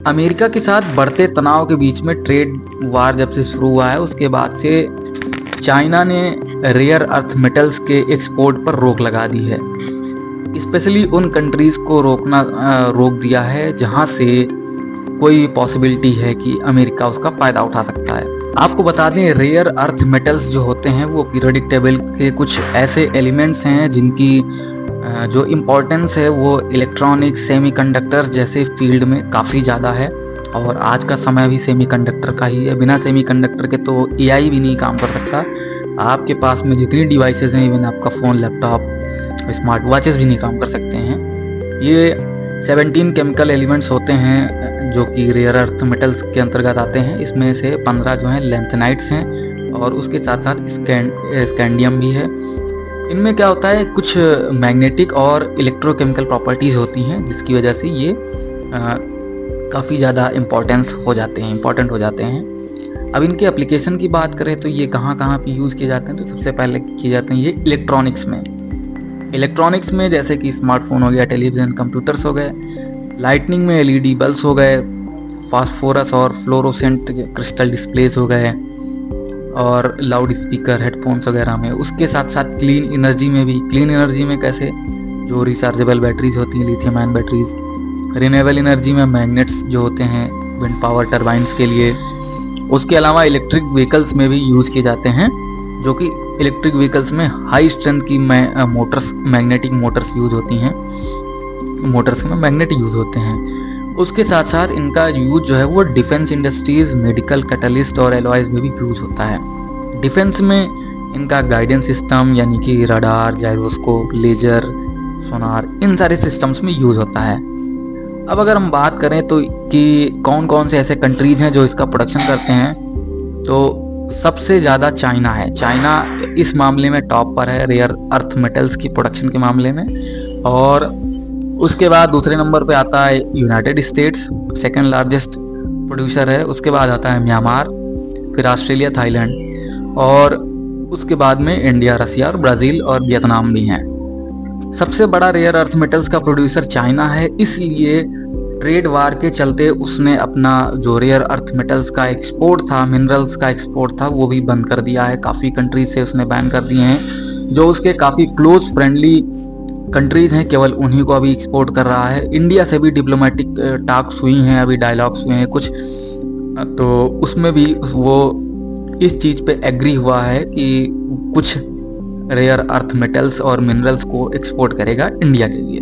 America के साथ बढ़ते तनाव के बीच में ट्रेड वार जब से शुरू हुआ है, उसके बाद से चाइना ने रेयर अर्थ मेटल्स के एक्सपोर्ट पर रोक लगा दी है। स्पेशली उन कंट्रीज को रोक दिया है जहां से कोई पॉसिबिलिटी है कि अमेरिका उसका फायदा उठा सकता है। आपको बता दें, रेयर अर्थ मेटल्स जो होते हैं वो पीरियोडिक टेबल के कुछ ऐसे एलिमेंट्स हैं जिनकी जो इम्पोर्टेंस है वो इलेक्ट्रॉनिक्स, सेमीकंडक्टर्स जैसे फील्ड में काफ़ी ज़्यादा है। और आज का समय भी सेमीकंडक्टर का ही है। बिना सेमीकंडक्टर के तो एआई भी नहीं काम कर सकता। आपके पास में जितनी डिवाइसेस हैं, इवन आपका फ़ोन, लैपटॉप, स्मार्ट वॉचेस भी नहीं काम कर सकते हैं। ये 17 केमिकल एलिमेंट्स होते हैं जो कि रेयर अर्थ मेटल्स के अंतर्गत आते हैं। इसमें से 15 जो हैं लैंथेनाइट्स हैं और उसके साथ साथ स्कैंडियम भी है। इनमें क्या होता है, कुछ मैग्नेटिक और इलेक्ट्रोकेमिकल प्रॉपर्टीज़ होती हैं जिसकी वजह से ये काफ़ी ज़्यादा इम्पोर्टेंट हो जाते हैं। अब इनके एप्लीकेशन की बात करें तो ये कहाँ कहाँ पे यूज़ किए जाते हैं, तो सबसे पहले किए जाते हैं ये इलेक्ट्रॉनिक्स में जैसे कि स्मार्टफोन हो गया, टेलीविज़न, कंप्यूटर्स हो गए। लाइटनिंग में एलईडी बल्ब्स हो गए, फास्फोरस और फ्लोरोसेंट क्रिस्टल डिस्प्लेस हो गए, और लाउड स्पीकर, हेडफोन्स वगैरह में। उसके साथ साथ क्लीन एनर्जी में कैसे, जो रिचार्जेबल बैटरीज होती हैं, lithium ion batteries. Renewable energy में मैग्नेट्स जो होते हैं विंड पावर टरबाइंस के लिए। उसके अलावा इलेक्ट्रिक व्हीकल्स में भी यूज़ किए जाते हैं, जो कि इलेक्ट्रिक व्हीकल्स में हाई स्ट्रेंथ की मैग्नेटिक मोटर्स यूज होती हैं। मोटर्स में मैग्नेट यूज़ होते हैं। उसके साथ साथ इनका यूज जो है वो डिफेंस इंडस्ट्रीज, मेडिकल कैटलिस्ट और एलॉयज में भी यूज होता है। डिफेंस में इनका गाइडेंस सिस्टम यानी कि रडार, जायरोस्कोप, लेजर, सोनार, इन सारे सिस्टम्स में यूज होता है। अब अगर हम बात करें तो कि कौन कौन से ऐसे कंट्रीज हैं जो इसका प्रोडक्शन करते हैं, तो सबसे ज़्यादा चाइना है। चाइना इस मामले में टॉप पर है रेयर अर्थ मेटल्स की प्रोडक्शन के मामले में। और उसके बाद दूसरे नंबर पे आता है United states, second largest producer है। उसके बाद आता है म्यांमार, फिर ऑस्ट्रेलिया, थाईलैंड, और उसके बाद में इंडिया, रसिया और ब्राज़ील और वियतनाम भी हैं। सबसे बड़ा रेयर अर्थ मेटल्स का प्रोड्यूसर चाइना है, इसलिए ट्रेड वार के चलते उसने अपना जो रेयर अर्थ मेटल्स का एक्सपोर्ट था, मिनरल्स का एक्सपोर्ट था, वो भी बंद कर दिया है। काफ़ी कंट्रीज से उसने बैन कर दिए हैं। जो उसके काफ़ी क्लोज फ्रेंडली कंट्रीज हैं, केवल उन्हीं को अभी एक्सपोर्ट कर रहा है। इंडिया से भी डिप्लोमेटिक टॉक्स हुई हैं, अभी डायलॉग्स हुए हैं कुछ, तो उसमें भी वो इस चीज़ पे एग्री हुआ है कि कुछ रेयर अर्थ मेटल्स और मिनरल्स को एक्सपोर्ट करेगा इंडिया के लिए।